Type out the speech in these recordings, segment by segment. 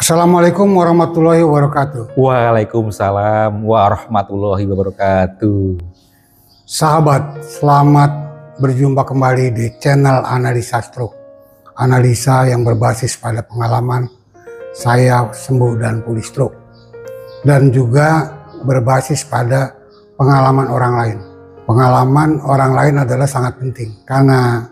Assalamualaikum warahmatullahi wabarakatuh. Waalaikumsalam warahmatullahi wabarakatuh. Sahabat, selamat berjumpa kembali di channel Analisa Stroke. Analisa yang berbasis pada pengalaman saya sembuh dan pulih stroke. Dan juga berbasis pada pengalaman orang lain. Pengalaman orang lain adalah sangat penting karena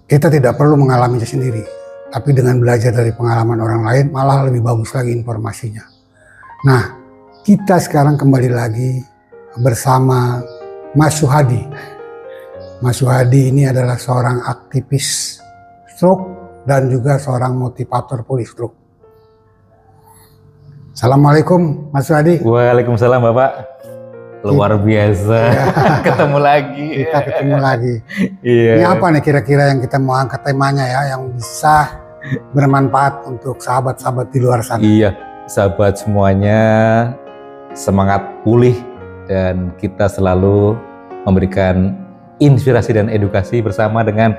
kita tidak perlu mengalaminya sendiri. Tapi dengan belajar dari pengalaman orang lain malah lebih bagus lagi informasinya. Nah, kita sekarang kembali lagi bersama Mas Suhadi. Mas Suhadi ini adalah seorang aktivis stroke dan juga seorang motivator pulih stroke. Assalamualaikum Mas Suhadi. Waalaikumsalam Bapak. Luar biasa. Ya. Ketemu lagi. Kita ketemu lagi. Iya. Ini apa nih kira-kira yang kita mau angkat temanya ya, yang bisa bermanfaat untuk sahabat-sahabat di luar sana. Iya, sahabat semuanya semangat pulih dan kita selalu memberikan inspirasi dan edukasi bersama dengan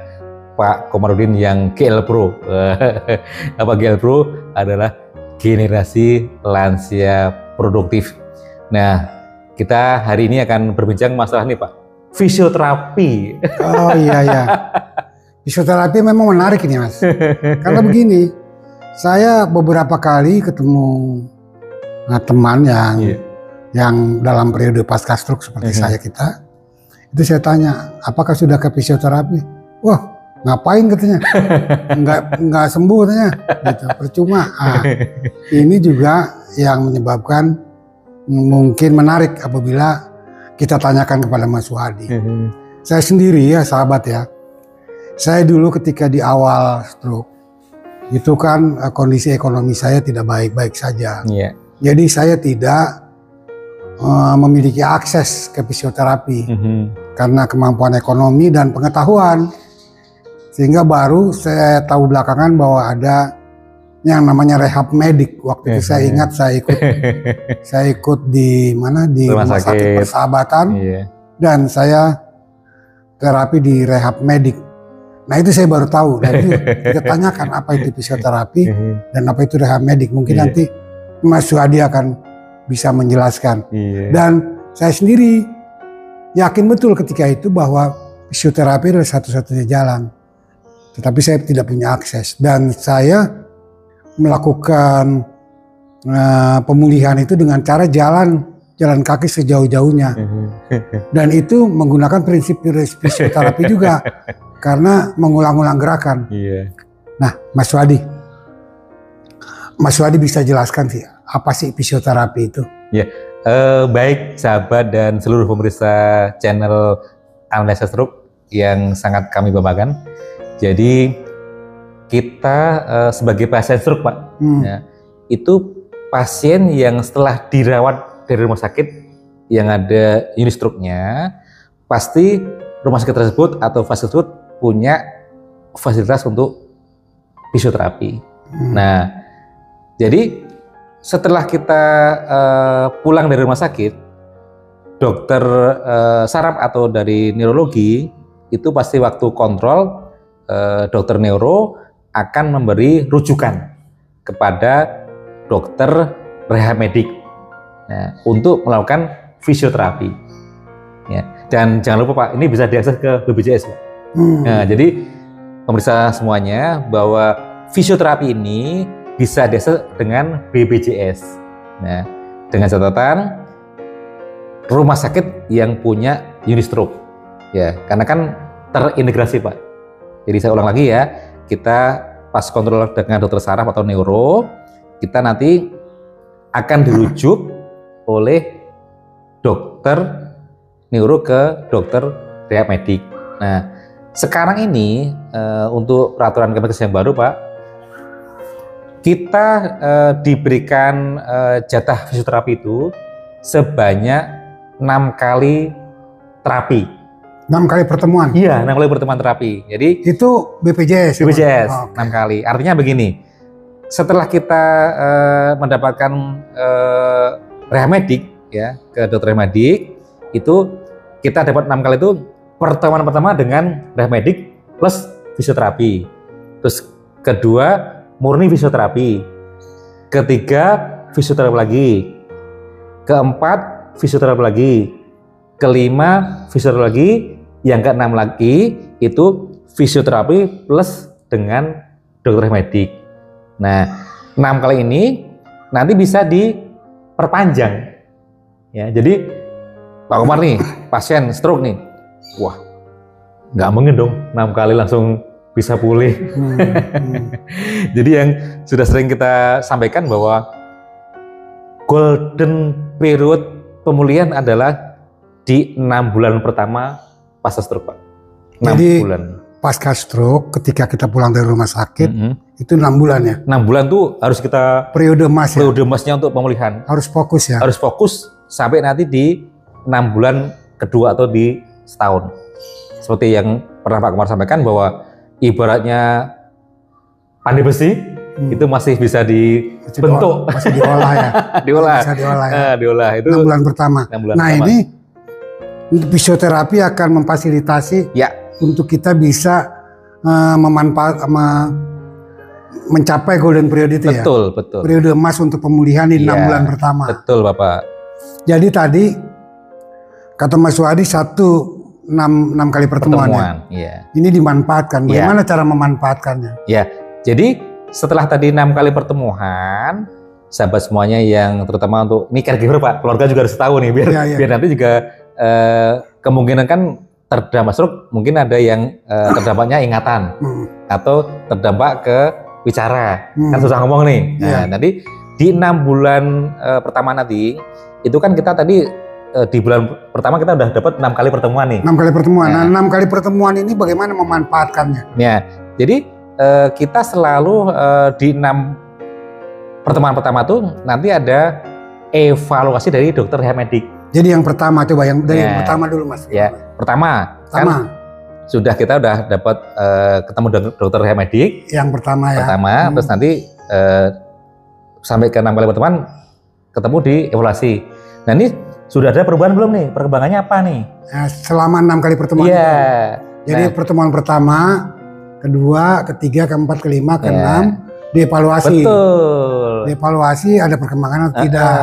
Pak Komarudin yang GL Pro. Apa GL Pro? Adalah generasi lansia produktif. Nah, kita hari ini akan berbincang masalah nih Pak, fisioterapi. Oh iya. Fisioterapi memang menarik ini Mas. Karena begini, saya beberapa kali ketemu teman yang dalam periode pasca stroke seperti saya kita, itu saya tanya, apakah sudah ke fisioterapi? Wah, ngapain katanya? Nggak sembuh katanya. Gitu, percuma. Ini juga yang menyebabkan mungkin menarik apabila kita tanyakan kepada Mas Suhadi. Saya sendiri ya sahabat ya. Saya dulu ketika di awal stroke, itu kan kondisi ekonomi saya tidak baik-baik saja. Yeah. Jadi saya tidak memiliki akses ke fisioterapi karena kemampuan ekonomi dan pengetahuan. Sehingga baru saya tahu belakangan bahwa ada yang namanya rehab medik. Waktu itu saya ingat saya ikut di mana di rumah sakit Persahabatan dan saya terapi di rehab medik. Nah itu saya baru tahu, dan itu kita tanyakan apa itu fisioterapi dan apa itu rehab medik. Mungkin nanti Mas Suhadi akan bisa menjelaskan. Dan saya sendiri yakin betul ketika itu bahwa fisioterapi adalah satu-satunya jalan. Tetapi saya tidak punya akses dan saya melakukan pemulihan itu dengan cara jalan kaki sejauh-jauhnya. Dan itu menggunakan prinsip fisioterapi juga. Karena mengulang-ulang gerakan. Nah, Mas Suhadi bisa jelaskan sih apa sih fisioterapi itu? Baik sahabat dan seluruh pemirsa channel Analisa Stroke yang sangat kami banggakan. Jadi kita sebagai pasien stroke Pak, itu pasien yang setelah dirawat dari rumah sakit yang ada unit stroke-nya, pasti rumah sakit tersebut atau fasilitas tersebut punya fasilitas untuk fisioterapi. Nah, jadi setelah kita pulang dari rumah sakit, dokter saraf atau dari neurologi itu pasti waktu kontrol dokter neuro akan memberi rujukan kepada dokter rehab medik untuk melakukan fisioterapi. Dan jangan lupa Pak, ini bisa diakses ke BPJS Pak. Nah, jadi pemirsa semuanya bahwa fisioterapi ini bisa diakses dengan BPJS. Nah, dengan catatan rumah sakit yang punya unit stroke, ya, karena kan terintegrasi Pak. Jadi saya ulang lagi ya, kita pas kontrol dengan dokter saraf atau neuro, kita nanti akan dirujuk oleh dokter neuro ke dokter rehab medik. Nah, sekarang ini untuk peraturan Kemenkes yang baru Pak, kita diberikan jatah fisioterapi itu sebanyak 6 kali terapi. 6 kali pertemuan? Iya, 6 kali pertemuan terapi. Jadi itu BPJS? BPJS, 6 kali. Artinya begini, setelah kita mendapatkan rehab medik ya, ke dokter rehab medik, itu kita dapat 6 kali itu pertemuan pertama dengan rehab medik plus fisioterapi. Terus kedua murni fisioterapi. ketiga fisioterapi lagi, keempat fisioterapi lagi, kelima fisioterapi lagi, yang keenam lagi itu fisioterapi plus dengan dokter medik. Nah, 6 kali ini nanti bisa diperpanjang. Ya, jadi Pak Komar nih, pasien stroke nih, wah, nggak mungkin dong 6 kali langsung bisa pulih. Jadi yang sudah sering kita sampaikan bahwa golden period pemulihan adalah di 6 bulan pertama pasca stroke, Pak. 6 Jadi, bulan. Pasca stroke, ketika kita pulang dari rumah sakit, itu 6 bulan ya? 6 bulan tuh harus kita Periode emas ya? periode emasnya untuk pemulihan. Harus fokus ya? Harus fokus sampai nanti di 6 bulan kedua atau di setahun. Seperti yang pernah Pak Komar sampaikan bahwa ibaratnya pandai besi itu masih bisa dibentuk, masih diolah ya? diolah, Bisa diolah ya? diolah itu 6 bulan pertama. 6 bulan Nah pertama. ini fisioterapi akan memfasilitasi Ya, untuk kita bisa mencapai golden period itu ya? betul, betul. Periode emas untuk pemulihan di 6 Iya, bulan pertama. Betul, Bapak. Jadi tadi kata Mas Wadi 6 kali pertemuan ya? Iya. Ini dimanfaatkan. Bagaimana cara memanfaatkannya? Ya, jadi setelah tadi 6 kali pertemuan, sahabat semuanya yang terutama untuk ini caregiver Pak, keluarga juga harus tahu nih biar biar nanti juga kemungkinan kan terdampak stroke, mungkin ada yang terdampaknya ingatan atau terdampak ke bicara, kan susah ngomong nih. Nah, nanti di 6 bulan pertama nanti itu kan kita tadi di bulan pertama kita udah dapat 6 kali pertemuan nih. 6 kali pertemuan. Nah, 6 kali pertemuan ini bagaimana memanfaatkannya? Ya, jadi kita selalu di 6 pertemuan pertama tuh nanti ada evaluasi dari dokter medik. Jadi yang pertama coba yang dari yang pertama dulu Mas. Ya, pertama kan kita udah dapat ketemu dokter medik. Yang pertama ya. Pertama, terus nanti sampai ke 6 kali pertemuan ketemu di evaluasi. Nah ini sudah ada perubahan belum nih? Perkembangannya apa nih? Nah, selama 6 kali pertemuan. Iya. Jadi pertemuan pertama, kedua, ketiga, keempat, kelima, keenam dievaluasi. Betul. Dievaluasi ada perkembangan atau tidak.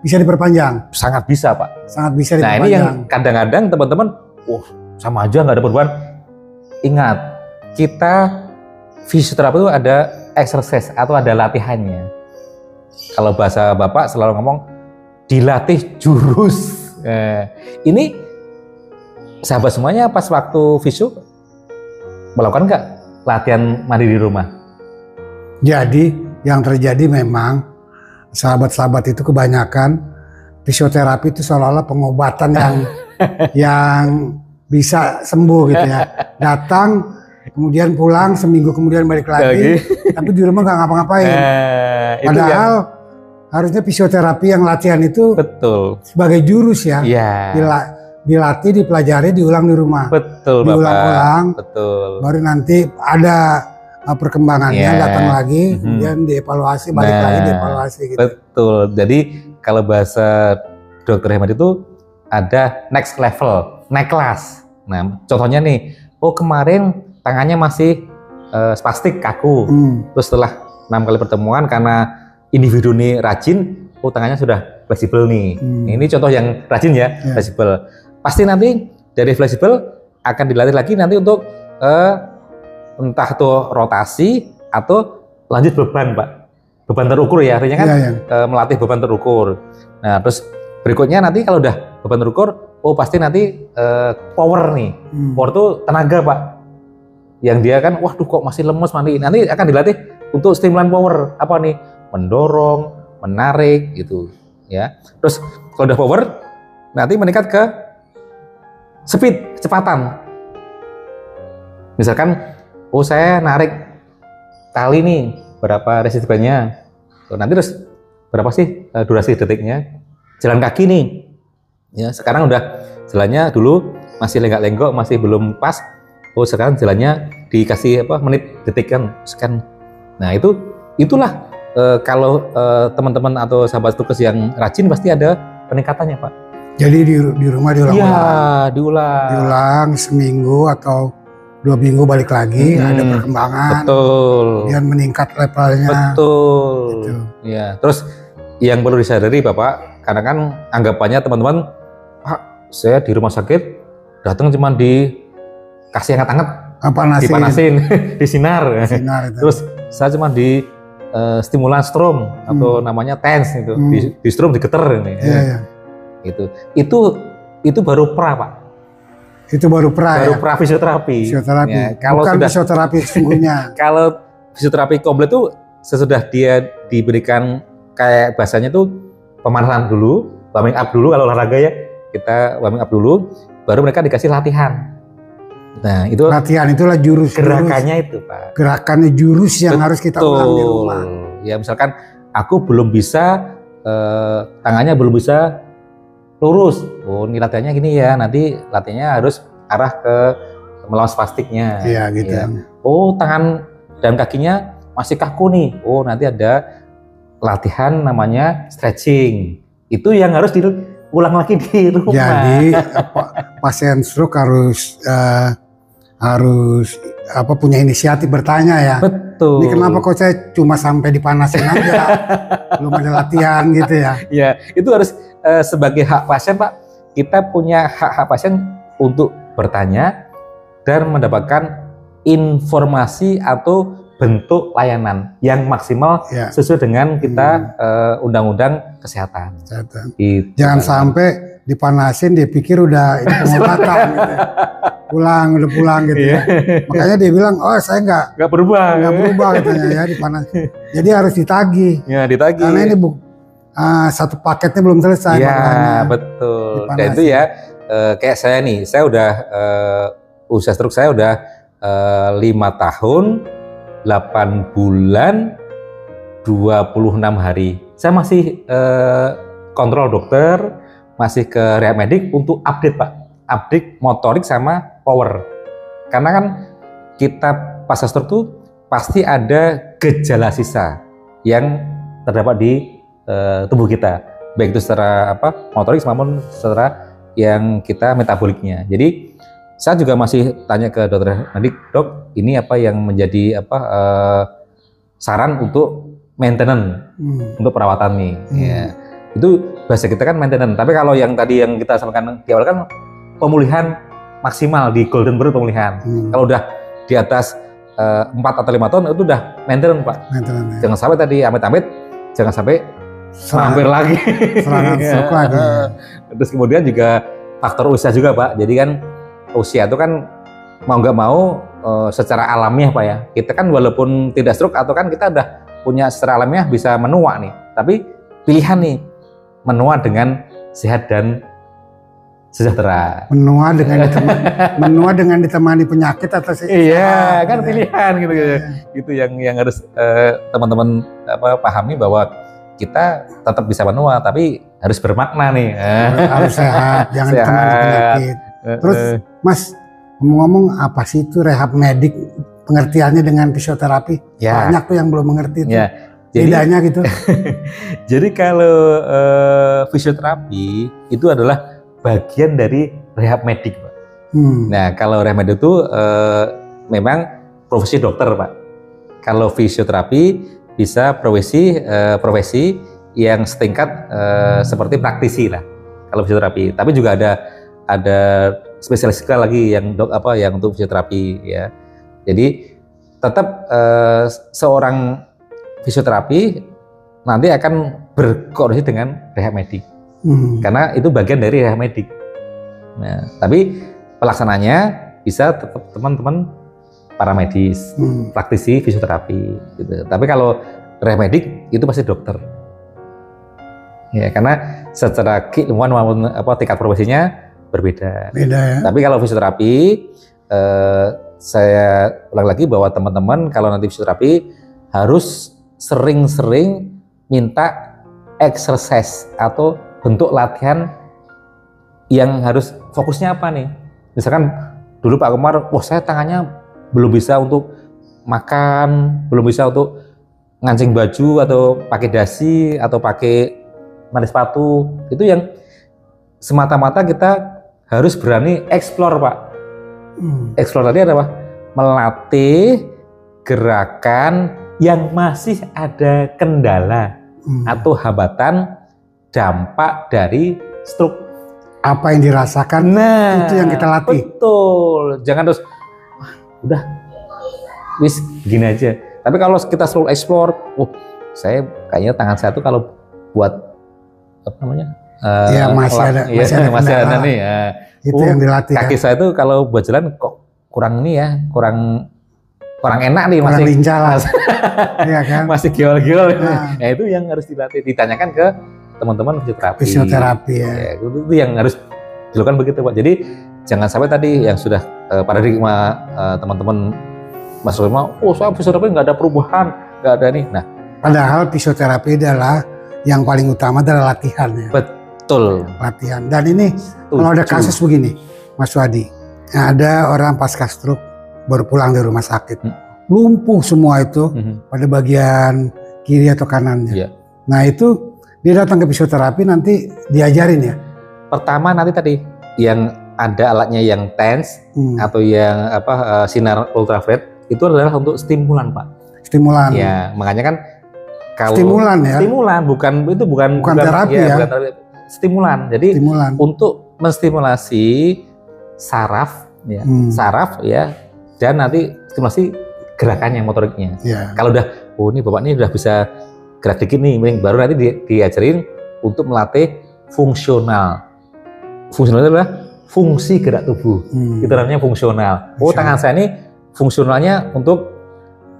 Bisa diperpanjang? Sangat bisa Pak. Sangat bisa Nah diperpanjang. ini yang kadang-kadang teman-teman, sama aja nggak ada perubahan. Ingat, kita fisioterapi itu ada exercise atau ada latihannya. Kalau bahasa Bapak selalu ngomong, dilatih jurus. Ini sahabat semuanya pas waktu fisio melakukan nggak latihan mandiri di rumah? Jadi yang terjadi memang sahabat-sahabat itu kebanyakan fisioterapi itu seolah-olah pengobatan yang bisa sembuh gitu ya. Datang kemudian pulang, seminggu kemudian balik lagi, tapi di rumah nggak ngapa-ngapain. Padahal harusnya fisioterapi yang latihan itu betul sebagai jurus ya. Iya. Dilatih, dipelajari, diulang di rumah. Betul, Bapak. Diulang-ulang. Betul. Baru nanti ada perkembangannya, datang lagi, kemudian dievaluasi, balik lagi dievaluasi gitu. Betul. Jadi kalau bahasa dokter hemat itu ada next level, naik kelas. Nah, contohnya nih, kemarin tangannya masih spastik, kaku. Terus setelah 6 kali pertemuan karena individu ini rajin, tangannya sudah fleksibel nih. Ini contoh yang rajin ya, fleksibel. Pasti nanti dari fleksibel akan dilatih lagi nanti untuk entah itu rotasi atau lanjut beban, Pak. Beban terukur ya, artinya kan melatih beban terukur. Nah, terus berikutnya nanti kalau udah beban terukur, pasti nanti power nih. Power itu tenaga, Pak. Yang dia kan, waduh kok masih lemes, nanti akan dilatih untuk stimulan power. Apa nih? Mendorong, menarik gitu ya. Terus kalau udah power nanti meningkat ke speed, kecepatan. Misalkan saya narik tali nih berapa resistennya. Nanti terus berapa sih durasi detiknya? Jalan kaki nih. Ya, sekarang udah jalannya dulu masih lenggak-lenggok, masih belum pas. Sekarang jalannya dikasih menit detik kan sekian. Nah, itulah kalau teman-teman atau sahabat tukes yang rajin pasti ada peningkatannya, Pak. Jadi di rumah diulang-ulang. Iya, diulang. Diulang seminggu atau 2 minggu balik lagi, ada perkembangan. Betul. Kemudian meningkat levelnya. Betul. Gitu. Ya, terus yang perlu disadari Bapak, karena kan anggapannya teman-teman, Pak, saya di rumah sakit datang cuma dikasih hangat-hangat, dipanasin, disinar. Terus saya cuma di stimulan strom atau namanya TENS itu, di strom digeter ini. Itu baru pra, Pak. Itu baru pra, baru pra fisioterapi. Ya, kalau bukan sudah, fisioterapi sesungguhnya. Kalau fisioterapi komplit itu sesudah dia diberikan kayak bahasanya tuh pemanasan dulu, warming up dulu kalau olahraga ya, kita warming up dulu, baru mereka dikasih latihan. Nah itu latihan itulah jurus. Gerakannya itu Pak. Gerakannya jurus yang harus kita ulang di rumah. Ya misalkan aku belum bisa tangannya belum bisa lurus, oh ini latihannya gini ya, nanti latihannya harus arah ke melawan spastiknya. Iya gitu. Ya. Oh tangan dan kakinya masih kaku nih, oh nanti ada latihan namanya stretching. Itu yang harus diulang lagi di rumah. Jadi pasien stroke harus punya inisiatif bertanya ya. Betul. Ini kenapa kok saya cuma sampai dipanasin aja, belum ada latihan gitu ya? Ya itu harus sebagai hak pasien Pak, kita punya hak pasien untuk bertanya dan mendapatkan informasi atau bentuk layanan yang maksimal sesuai dengan kita undang-undang kesehatan. Gitu, jangan sampai dipanasin dia pikir udah ini pengobatan gitu ya. Udah pulang gitu ya. Makanya dia bilang, oh saya nggak berubah katanya ya dipanas. Jadi harus ditagih. Ya ditagih. Karena ini satu paketnya belum selesai. Ya betul. Dan itu ya kayak saya nih, saya udah usia stroke saya udah 5 tahun, 8 bulan, 26 hari. Saya masih kontrol dokter, masih ke rehab medik untuk update Pak. Update motorik sama power. Karena kan kita pasca stroke tuh pasti ada gejala sisa yang terdapat di tubuh kita, baik itu secara motorik maupun secara yang kita metaboliknya. Jadi saya juga masih tanya ke dokter medik, dok, ini apa yang menjadi saran untuk maintenance untuk perawatan nih? Ya, itu bahasa kita kan maintenance. Tapi kalau yang tadi yang kita sampaikan di awal kan pemulihan maksimal di golden bird pemulihan. Kalau udah di atas 4 atau 5 tahun itu udah maintenance Pak. Maintenance, jangan sampai tadi amit-amit, jangan sampai mampir lagi. Serangan stroke lagi. Terus kemudian juga faktor usia juga Pak. Jadi kan usia itu kan mau nggak mau secara alamiah Pak ya. Kita kan walaupun tidak stroke atau kan kita udah punya secara alamiah bisa menua nih. Tapi pilihan nih menua dengan sehat dan sejahtera. Menua dengan ditemani penyakit atau iya kan pilihan gitu. Gitu yang harus teman-teman pahami bahwa kita tetap bisa menua tapi harus bermakna nih. Harus sehat, jangan ditemani penyakit. Terus Mas, ngomong apa sih itu rehab medik? Pengertiannya dengan fisioterapi? Ya. Banyak tuh yang belum mengerti itu. Ya. Bedanya gitu. Jadi kalau fisioterapi itu adalah bagian dari rehab medik, Pak. Nah, kalau rehab medik itu memang profesi dokter, Pak. Kalau fisioterapi bisa profesi yang setingkat seperti praktisi lah. Kalau fisioterapi, tapi juga ada spesialis lagi yang yang untuk fisioterapi ya. Jadi tetap seorang fisioterapi nanti akan berkoordinasi dengan rehab medik. Karena itu bagian dari rehab medik. Nah, tapi pelaksananya bisa tetap teman-teman paramedis, praktisi fisioterapi gitu. Tapi kalau rehab medik itu pasti dokter. Ya, karena secara keilmuan maupun tingkat profesinya berbeda. Beda ya. Tapi kalau fisioterapi saya ulang lagi bahwa teman-teman kalau nanti fisioterapi harus sering-sering minta exercise atau bentuk latihan yang harus fokusnya apa nih? Misalkan dulu Pak Komar, wah saya tangannya belum bisa untuk makan, belum bisa untuk ngancing baju atau pakai dasi atau pakai narik sepatu. Itu yang semata-mata kita harus berani explore Pak. Explore tadi ada apa? melatih gerakan yang masih ada kendala atau hambatan dampak dari stroke. Apa yang dirasakan, itu yang kita latih. Betul, jangan terus udah wis gini aja. Tapi kalau kita selalu explore, saya kayaknya tangan saya tuh kalau buat apa namanya? Masih ada nih. Ya. Itu yang dilatih. Kaki saya tuh kalau buat jalan kok kurang nih ya, kurang enak nih, kurang masih lincah lah. Iya kan? Masih giol-giol. Nah, itu yang harus dilatih, ditanyakan ke teman-teman fisioterapi. Ya. Itu yang harus dilakukan begitu Pak. Jadi jangan sampai tadi yang sudah paradigma teman-teman Mas Roma, soal fisioterapi nggak ada perubahan, nggak ada nih. Nah, padahal fisioterapi adalah yang paling utama adalah latihan ya. Betul. Latihan. Dan ini kalau ada kasus begini, Mas Wadi, ada orang pasca stroke baru pulang dari rumah sakit, lumpuh semua itu pada bagian kiri atau kanannya. Iya. Nah itu dia datang ke fisioterapi, nanti diajarin ya. Pertama nanti tadi yang ada alatnya yang TENS atau yang sinar ultraviolet itu adalah untuk stimulan Pak. Stimulan. Ya makanya kan kalau stimulan ya. Stimulan bukan terapi ya. Bukan terapi. Stimulan. Jadi untuk menstimulasi saraf ya, saraf ya, dan nanti stimulasi gerakannya, motoriknya. Ya. Kalau udah ini bapak ini udah bisa gerak dikit nih, baru nanti diajarin untuk melatih fungsional. Fungsional itu adalah fungsi gerak tubuh. Itu namanya fungsional. Tangan saya ini fungsionalnya untuk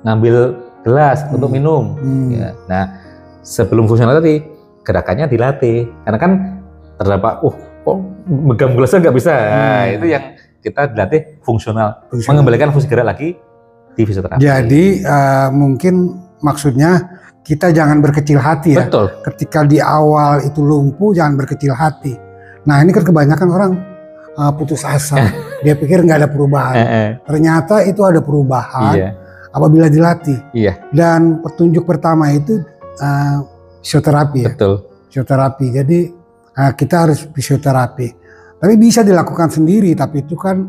ngambil gelas, untuk minum. Ya. Nah, sebelum fungsional tadi gerakannya dilatih. Karena kan terdapat, kok megang gelasnya nggak bisa. Nah, itu yang kita dilatih fungsional. Mengembalikan fungsi gerak lagi di fisioterapi. Jadi mungkin maksudnya kita jangan berkecil hati ya. Betul. Ketika di awal itu lumpuh, jangan berkecil hati. Nah ini kan kebanyakan orang putus asa. Dia pikir nggak ada perubahan. Ternyata itu ada perubahan apabila dilatih. Dan petunjuk pertama itu fisioterapi ya. Betul. Fisioterapi. Jadi kita harus fisioterapi. Tapi bisa dilakukan sendiri. Tapi itu kan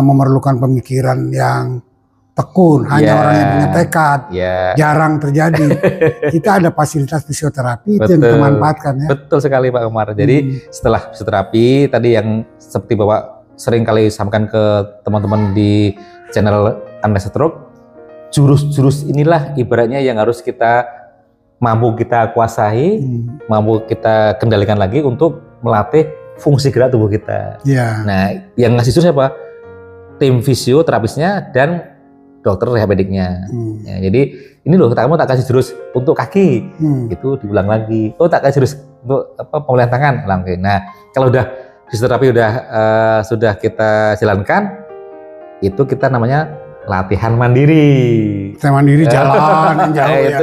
memerlukan pemikiran yang tekun, hanya orang yang punya tekad, jarang terjadi. Kita ada fasilitas fisioterapi itu yang kita manfaatkan ya. Betul sekali Pak Umar. Jadi setelah fisioterapi tadi yang seperti Bapak sering kali sampaikan ke teman-teman di channel Amnesia Stroke, jurus-jurus inilah ibaratnya yang harus kita mampu kita kuasai, mampu kita kendalikan lagi untuk melatih fungsi gerak tubuh kita. Nah, yang ngasih jurus apa? Tim fisioterapisnya dan dokter rehabilitiknya. Ya, jadi ini loh, kamu tak kasih jurus untuk kaki, itu diulang lagi. Tak kasih jurus untuk pemulihan tangan, ulang lagi. Nah, kalau udah fisioterapi sudah kita jalankan, itu kita namanya latihan mandiri. Latihan mandiri, jalan yang jauh ya.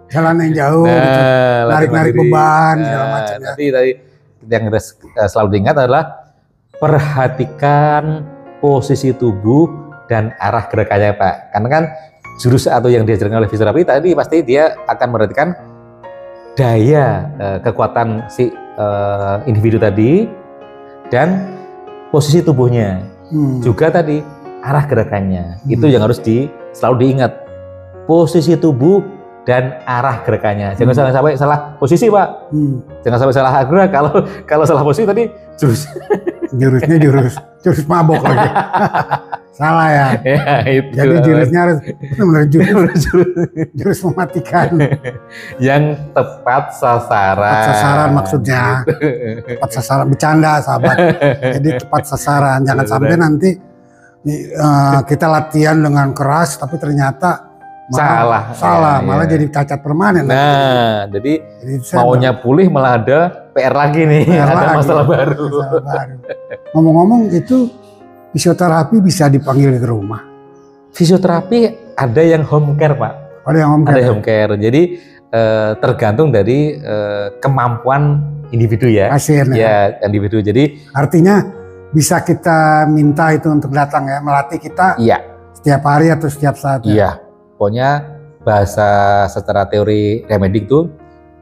Jalan yang jauh, gitu. Narik-narik beban, segala macam. Nanti tadi yang selalu diingat adalah perhatikan posisi tubuh dan arah gerakannya Pak. Karena kan jurus atau yang diajarkan oleh fisioterapi tadi pasti dia akan memperhatikan daya kekuatan si individu tadi dan posisi tubuhnya. Juga tadi arah gerakannya. Itu yang harus selalu diingat. Posisi tubuh dan arah gerakannya. Jangan sampai salah posisi Pak. Jangan sampai salah gerak. Kalau salah posisi tadi jurusnya jurus mabok lagi. Salah ya. Itu. Jadi jurusnya harus jurus mematikan. Yang tepat sasaran. Tepat sasaran maksudnya. Tepat sasaran, bercanda sahabat. Jadi tepat sasaran. Jangan sampai nanti kita latihan dengan keras tapi ternyata salah, malah jadi cacat permanen. Nah, jadi maunya pulih malah ada PR lagi nih, ada masalah baru. Ngomong-ngomong itu fisioterapi bisa dipanggil ke rumah. Fisioterapi ada yang home care Pak. Ada yang home care. Ada home care. Jadi tergantung dari kemampuan individu ya. Pasien ya. Individu. Jadi artinya bisa kita minta itu untuk datang ya, melatih kita. Setiap hari atau setiap saat. Pokoknya bahasa secara teori remedik itu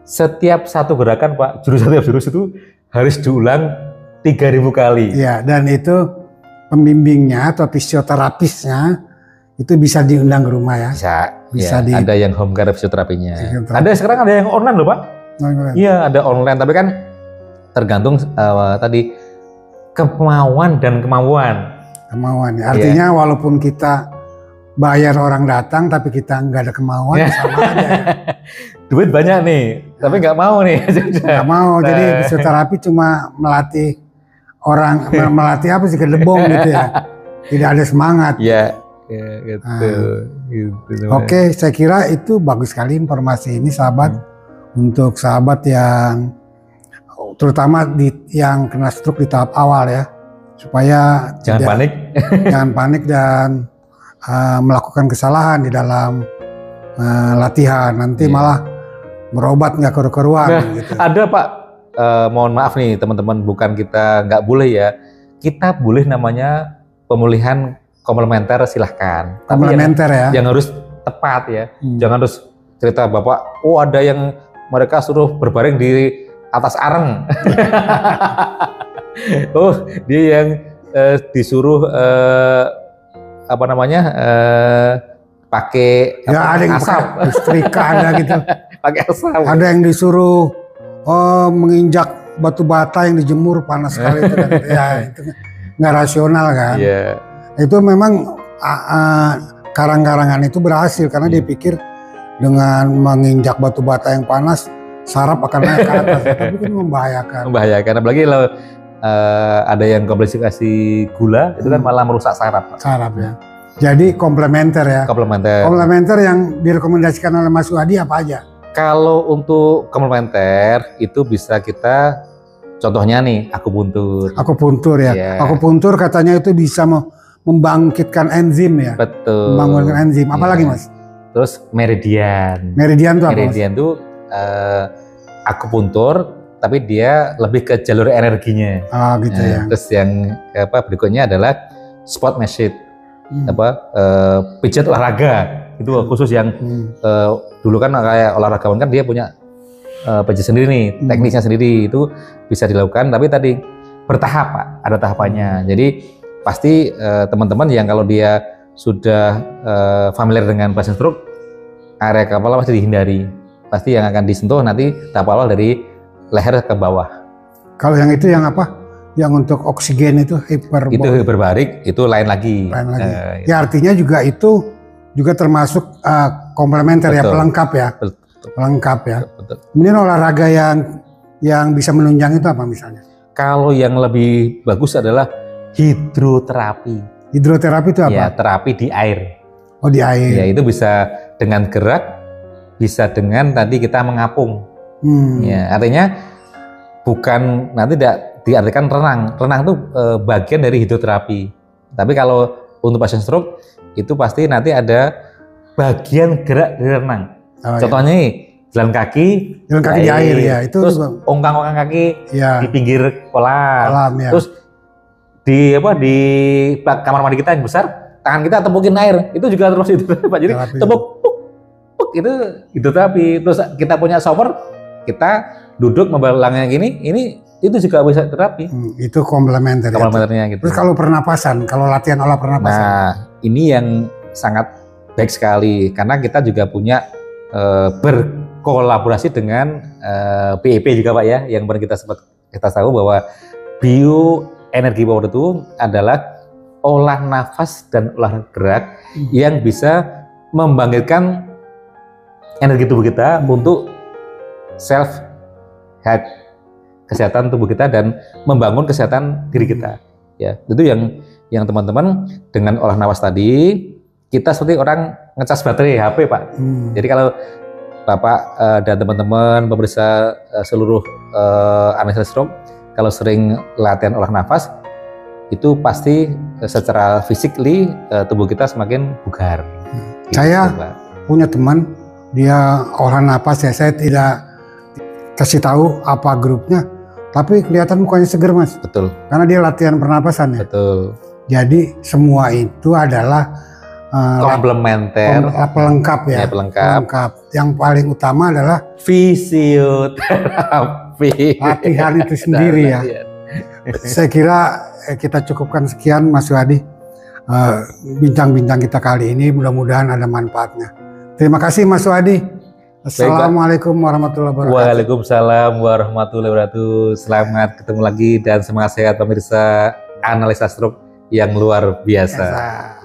setiap satu gerakan Pak, setiap jurus itu harus diulang 3.000 kali. Dan itu pembimbingnya atau fisioterapisnya itu bisa diundang ke rumah ya. Bisa ya, ada yang home care fisioterapinya. Ada sekarang ada yang online loh Pak. Iya ada online, tapi kan tergantung tadi kemauan dan kemauan. Kemauan ya. Artinya walaupun kita bayar orang datang tapi kita nggak ada kemauan sama aja ya. Duit banyak nih, tapi nggak mau nih. Nggak mau, jadi fisioterapi cuma melatih orang, melatih apa sih, kedebong gitu ya. Tidak ada semangat. Ya gitu. Gitu. Oke, saya kira itu bagus sekali informasi ini sahabat. Untuk sahabat yang terutama yang kena stroke di tahap awal ya. Supaya jangan panik. Jangan panik dan melakukan kesalahan di dalam latihan. Nanti malah berobat nggak keru-keruan. Gitu. Ada Pak, mohon maaf nih teman-teman, bukan kita nggak boleh ya. Kita boleh namanya pemulihan komplementer, silahkan. Komplementer ya. Yang harus tepat ya. Jangan harus cerita Bapak, oh ada yang mereka suruh berbaring di atas areng. Oh dia yang disuruh apa namanya pakai ya, ada yang asap, setrika ada gitu. Pakai asap. Ada yang disuruh menginjak batu bata yang dijemur panas sekali itu kan. Ya itu nggak rasional kan. Yeah. Itu memang karang-karangan itu berhasil karena dia pikir dengan menginjak batu bata yang panas saraf akan naik ke atas, tapi kan membahayakan. Membahayakan, apalagi kalau ada yang komplikasi gula itu kan malah merusak saraf. Saraf ya. Jadi komplementer ya. Komplementer yang direkomendasikan oleh Mas Wadi apa aja? Kalau untuk komplementer itu bisa kita, contohnya nih akupuntur. Akupuntur ya. Yeah. Akupuntur katanya itu bisa membangkitkan enzim ya. Betul. Membangunkan enzim. Apalagi Mas? Terus meridian. Meridian itu apa? Meridian itu akupuntur, tapi dia lebih ke jalur energinya. Oh gitu ya. Terus yang berikutnya adalah sport machine. Pijat olahraga itu khusus yang dulu kan kayak olahragawan kan dia punya pijat sendiri nih, teknisnya sendiri, itu bisa dilakukan, tapi tadi bertahap Pak, ada tahapannya. Jadi pasti teman-teman yang kalau dia sudah familiar dengan pasien stroke, area kepala pasti dihindari. Pasti yang akan disentuh nanti tahap awal dari leher ke bawah. Kalau yang itu yang apa? Yang untuk oksigen itu hiperbarik, itu lain lagi. Ya artinya juga itu juga termasuk komplementer. Betul. Ya, pelengkap ya. Betul. Pelengkap ya. Betul. Kemudian olahraga yang bisa menunjang itu apa misalnya? Kalau yang lebih bagus adalah hidroterapi. Hidroterapi itu apa? Ya, terapi di air. Oh, di air. Ya, itu bisa dengan gerak, bisa dengan tadi kita mengapung. Ya, artinya bukan nanti tidak diartikan renang. Renang itu bagian dari hidroterapi. Tapi kalau untuk pasien stroke itu pasti nanti ada bagian gerak dari renang. Contohnya nih, jalan kaki di air ya. Itu terus ongkang-ongkang kaki di pinggir kolam ya. Terus di kamar mandi kita yang besar, tangan kita tempukin air. Itu juga terus hidroterapi. Jadi tepuk itu hidroterapi. Terus kita punya shower, kita duduk membelangnya gini, itu juga bisa terapi. Itu komplementer. Komplementernya gitu. Terus kalau pernapasan, kalau latihan olah pernapasan. Nah, ini yang sangat baik sekali karena kita juga punya berkolaborasi dengan BEP juga Pak ya, yang pernah kita tahu bahwa bioenergi power itu adalah olah nafas dan olah gerak yang bisa membangkitkan energi tubuh kita untuk self health, kesehatan tubuh kita dan membangun kesehatan diri kita. Ya, itu yang teman-teman dengan olah nafas tadi, kita seperti orang ngecas baterai HP Pak. Jadi kalau Bapak dan teman-teman pemirsa seluruh anestesi stroke, kalau sering latihan olah nafas, itu pasti secara physically tubuh kita semakin bugar. Saya punya teman, dia olah nafas ya, saya tidak kasih tahu apa grupnya, tapi kelihatan mukanya seger Mas. Betul. Karena dia latihan pernapasan ya. Betul. Jadi semua itu adalah komplementer, pelengkap ya. Pelengkap. Yang paling utama adalah fisioterapi. Latihan itu sendiri ya. Saya kira kita cukupkan sekian Mas Wadi. bincang-bincang kita kali ini, mudah-mudahan ada manfaatnya. Terima kasih Mas Wadi. Assalamualaikum warahmatullahi wabarakatuh. Waalaikumsalam warahmatullahi wabarakatuh. Selamat ketemu lagi dan semangat sehat pemirsa analisa stroke yang luar biasa.